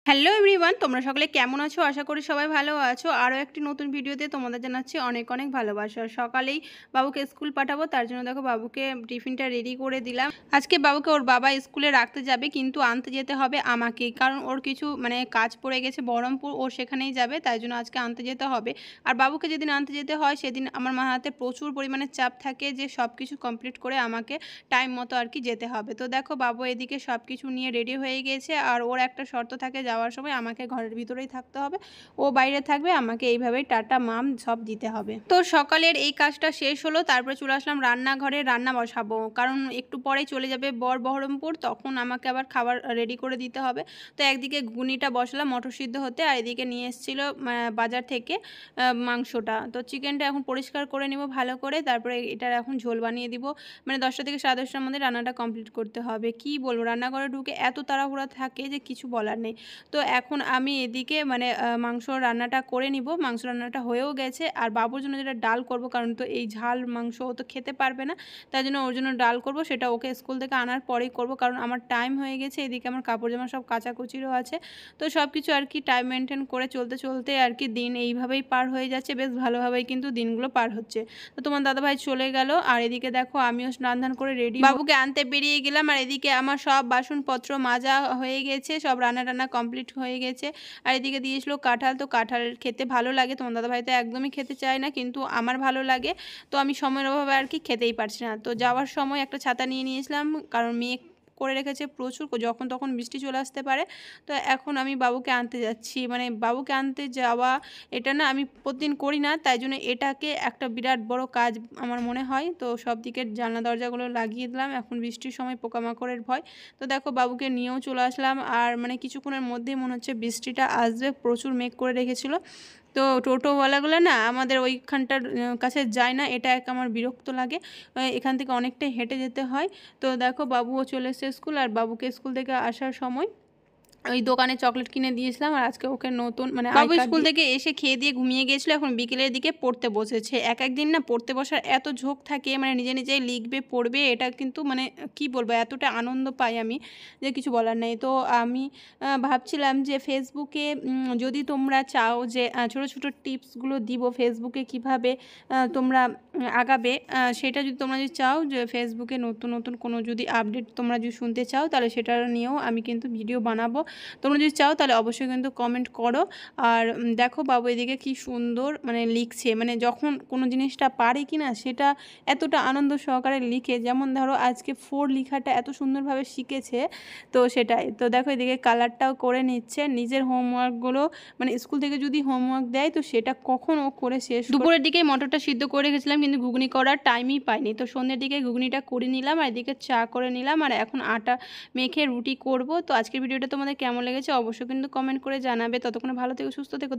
Hello everyone, তোমরা সকলে কেমন আছো? আশা করি সবাই ভালো আছো। আরও একটি নতুন ভিডিওতে তোমাদের জানাচ্ছি অনেক অনেক ভালোবাসা। সকালেই বাবুকে স্কুল পাঠাবো, তার জন্য দেখো বাবুকে টিফিনটা রেডি করে দিলাম। আজকে বাবুকে ওর বাবা স্কুলে রাখতে যাবে, কিন্তু আনতে যেতে হবে আমাকে, কারণ ওর কিছু কাজ পড়ে গেছে বহরমপুর, ও সেখানেই যাবে, তাই জন্য আজকে আনতে যেতে হবে। আর বাবুকে যেদিন আনতে যেতে হয় সেদিন আমার হাতে প্রচুর পরিমাণে চাপ থাকে যে সব কিছু কমপ্লিট করে আমাকে টাইম মতো আর কি যেতে হবে। তো দেখো বাবু এদিকে সব কিছু নিয়ে রেডি হয়ে গেছে, আর ওর একটা শর্ত থাকে, যাওয়ার সময় আমাকে ঘরের ভিতরেই থাকতে হবে, ও বাইরে থাকবে, আমাকে এইভাবেই টাটা মাম সব দিতে হবে। তো সকালের এই কাজটা শেষ হলো, তারপরে চলে আসলাম রান্নাঘরে, রান্না বসাবো, কারণ একটু পরেই চলে যাবে বর বহরমপুর, তখন আমাকে আবার খাবার রেডি করে দিতে হবে। তো একদিকে ঘুগনিটা বসালাম মটর সিদ্ধ হতে, আর এদিকে নিয়ে এসেছিলো বাজার থেকে মাংসটা। তো চিকেনটা এখন পরিষ্কার করে নিব ভালো করে, তারপরে এটার এখন ঝোল বানিয়ে দিব। 10টা থেকে 10:30টার মধ্যে রান্নাটা কমপ্লিট করতে হবে। কি বলবো, রান্নাঘরে ঢুকে এত তাড়াহুড়া থাকে যে কিছু বলার নেই। তো এখন আমি এদিকে মাংস রান্নাটা করে নিব। মাংস রান্নাটা হয়েও গেছে, আর বাবুর জন্য যেটা ডাল করব, কারণ তো এই ঝাল মাংস ও তো খেতে পারবে না, তাই জন্য ওর জন্য ডাল করব। সেটা ওকে স্কুল থেকে আনার পরেই করব, কারণ আমার টাইম হয়ে গেছে। এদিকে আমার কাপড় জামা সব কাচাকুচিরও আছে। তো সব কিছু আর কি টাইম মেনটেন করে চলতে চলতে আর কি দিন এইভাবেই পার হয়ে যাচ্ছে, বেশ ভালোভাবেই কিন্তু দিনগুলো পার হচ্ছে। তো তোমার দাদাভাই চলে গেল, আর এদিকে দেখো আমিও স্নান ধান করে রেডি বাবুকে আনতে বেরিয়ে গেলাম। আর এদিকে আমার সব বাসনপত্র মাজা হয়ে গেছে, সব রান্না কমপ্লিট হয়ে গেছে। আর এদিকে দিয়েছিল কাঁঠাল। তো কাঁঠাল খেতে ভালো লাগে, তোমার দাদাভাই তো একদমই খেতে চায় না, কিন্তু আমার ভালো লাগে। তো আমি সময়ের অভাবে আর কি খেতেই পারছি না। তো যাওয়ার সময় একটা ছাতা নিয়ে নিয়েছিলাম, কারণ মেয়ে করে রেখেছে প্রচুর, যখন তখন বৃষ্টি চলে আসতে পারে। তো এখন আমি বাবুকে আনতে যাচ্ছি, বাবুকে আনতে যাওয়া এটা না আমি প্রতিদিন করি না, তাই জন্য এটাকে একটা বিরাট বড় কাজ আমার মনে হয়। তো সব দিকের জানলা দরজাগুলো লাগিয়ে দিলাম, এখন বৃষ্টির সময় পোকামাকড়ের ভয়। তো দেখো বাবুকে নিয়েও চলে আসলাম, আর কিছুক্ষণের মধ্যেই মনে হচ্ছে বৃষ্টিটা আসবে, প্রচুর মেঘ করে রেখেছিল। তো টোটোওয়ালাগুলো না আমাদের ওইখানটার কাছে যায় না, এটা আমার বিরক্ত লাগে। এখান থেকে অনেকটাই হেঁটে যেতে হয়। তো দেখো বাবুও চলে এসেছে স্কুল, আর বাবুকে স্কুল থেকে আসার সময় ওই দোকানে চকলেট কিনে দিয়েছিলাম। আর আজকে ওকে নতুন বাবু স্কুল থেকে এসে খেয়ে দিয়ে ঘুমিয়ে গিয়েছিল, এখন বিকেলের দিকে পড়তে বসেছে। এক একদিন না পড়তে বসার এত ঝোঁক থাকে, নিজে নিজেই লিখবে পড়বে, এটা কিন্তু কি বলবো, এতটা আনন্দ পাই আমি যে কিছু বলার নেই। তো আমি ভাবছিলাম যে ফেসবুকে যদি তোমরা চাও যে ছোটো ছোটো টিপসগুলো দিব ফেসবুকে কিভাবে তোমরা আগাবে, সেটা যদি তোমরা চাও যে ফেসবুকে নতুন নতুন কোনো যদি আপডেট তোমরা যদি শুনতে চাও, তাহলে সেটা নিয়েও আমি কিন্তু ভিডিও বানাবো। তোমরা যদি চাও তাহলে অবশ্যই কিন্তু কমেন্ট করো। আর দেখো বাবু এদিকে কি সুন্দর লিখছে, যখন কোনো জিনিসটা পারে কি না সেটা এতটা আনন্দ সহকারে লিখে, যেমন ধরো আজকে 4 লেখাটা এত সুন্দরভাবে শিখেছে। তো সেটাই, তো দেখো এদিকে কালারটাও করে নিচ্ছে। নিজের হোমওয়ার্কগুলো স্কুল থেকে যদি হোমওয়ার্ক দেয় তো সেটা কখন ও করে শেষ। দুপুরের দিকে মটরটা সিদ্ধ করে রেখেছিলাম, কিন্তু ঘুগনি করার টাইমই পাইনি। তো সন্ধ্যের দিকে ঘুগনিটা করে নিলাম, আর এদিকে চা করে নিলাম, আর এখন আটা মেখে রুটি করব। তো আজকের ভিডিওটা তোমাদের কেমন লেগেছে অবশ্যই কিন্তু কমেন্ট করে জানাবে। ততক্ষণে ভালো থেকো, সুস্থ থেকো।